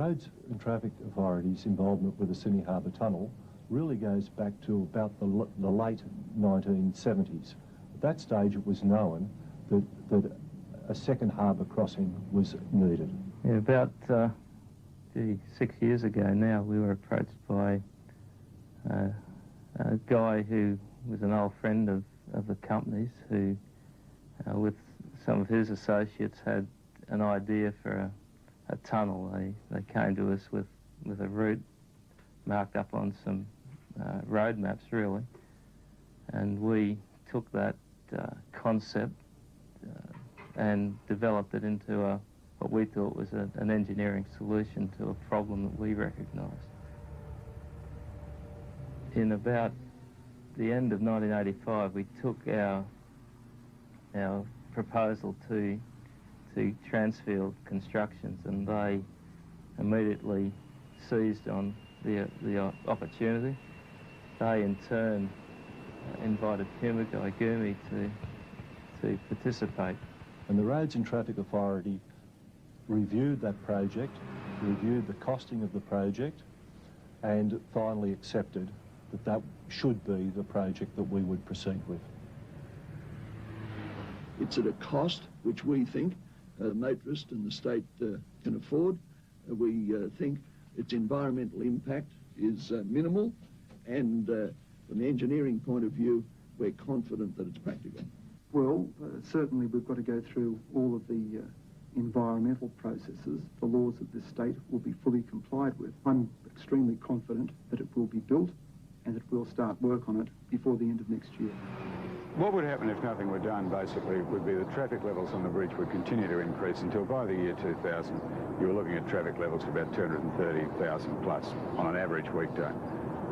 Roads and Traffic Authority's involvement with the Sydney Harbour Tunnel really goes back to about the late 1970s. At that stage it was known that a second harbour crossing was needed. Yeah, about 6 years ago now, we were approached by a guy who was an old friend of the company's who, with some of his associates, had an idea for a tunnel. They came to us with a route marked up on some road maps, really, and we took that concept and developed it into what we thought was an engineering solution to a problem that we recognised. In about the end of 1985, we took our proposal to Transfield Constructions, and they immediately seized on the opportunity. They in turn invited Gumi to participate. And the Roads and Traffic Authority reviewed that project, reviewed the costing of the project, and finally accepted that that should be the project that we would proceed with. It's at a cost which we think the motorist and the state can afford. We think its environmental impact is minimal, and from the engineering point of view, we're confident that it's practical. Well, certainly we've got to go through all of the environmental processes. The laws of this state will be fully complied with. I'm extremely confident that it will be built and that we'll start work on it before the end of next year. What would happen if nothing were done, basically, would be the traffic levels on the bridge would continue to increase until by the year 2000, you were looking at traffic levels of about 230,000 plus on an average weekday.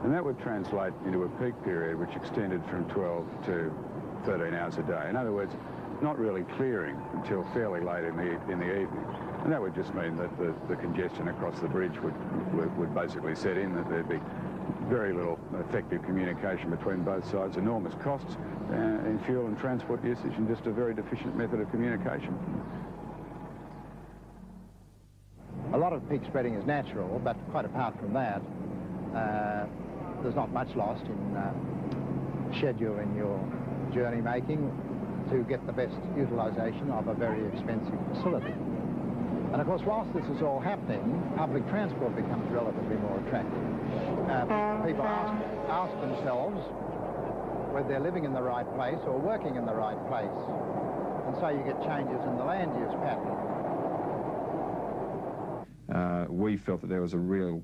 And that would translate into a peak period which extended from 12 to 13 hours a day. In other words, not really clearing until fairly late in the evening. And that would just mean that the congestion across the bridge would basically set in, that there'd be very little effective communication between both sides, enormous costs in fuel and transport usage, and just a very deficient method of communication. A lot of peak spreading is natural, but quite apart from that, there's not much lost in schedule in your journey making to get the best utilisation of a very expensive facility. And of course, whilst this is all happening, public transport becomes relatively more attractive. People ask themselves whether they're living in the right place or working in the right place. And so you get changes in the land use pattern. We felt that there was a real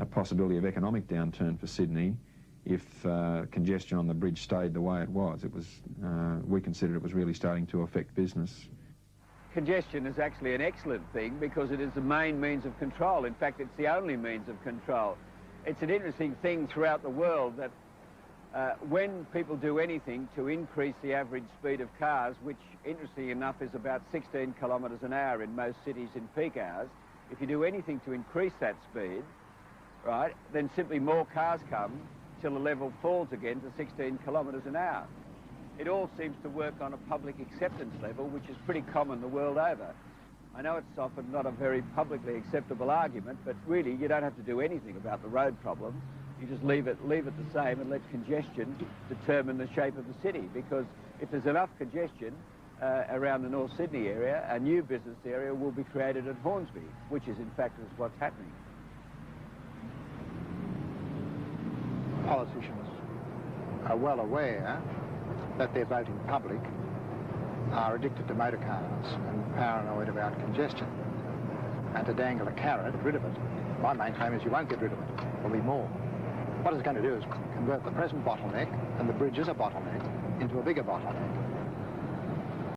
possibility of economic downturn for Sydney if congestion on the bridge stayed the way it was. We considered it was really starting to affect business. Congestion is actually an excellent thing because it is the main means of control. In fact, it's the only means of control. It's an interesting thing throughout the world that when people do anything to increase the average speed of cars, which interestingly enough is about 16 kilometres an hour in most cities in peak hours, if you do anything to increase that speed, right, then simply more cars come till the level falls again to 16 kilometres an hour. It all seems to work on a public acceptance level, which is pretty common the world over. I know it's often not a very publicly acceptable argument, but really you don't have to do anything about the road problem. You just leave it the same and let congestion determine the shape of the city, because if there's enough congestion around the North Sydney area, a new business area will be created at Hornsby, which is in fact is what's happening. Politicians are well aware that their voting public are addicted to motor cars and paranoid about congestion. And to dangle a carrot, get rid of it. My main claim is you won't get rid of it. There'll be more. What it's going to do is convert the present bottleneck, and the bridge is a bottleneck, into a bigger bottleneck.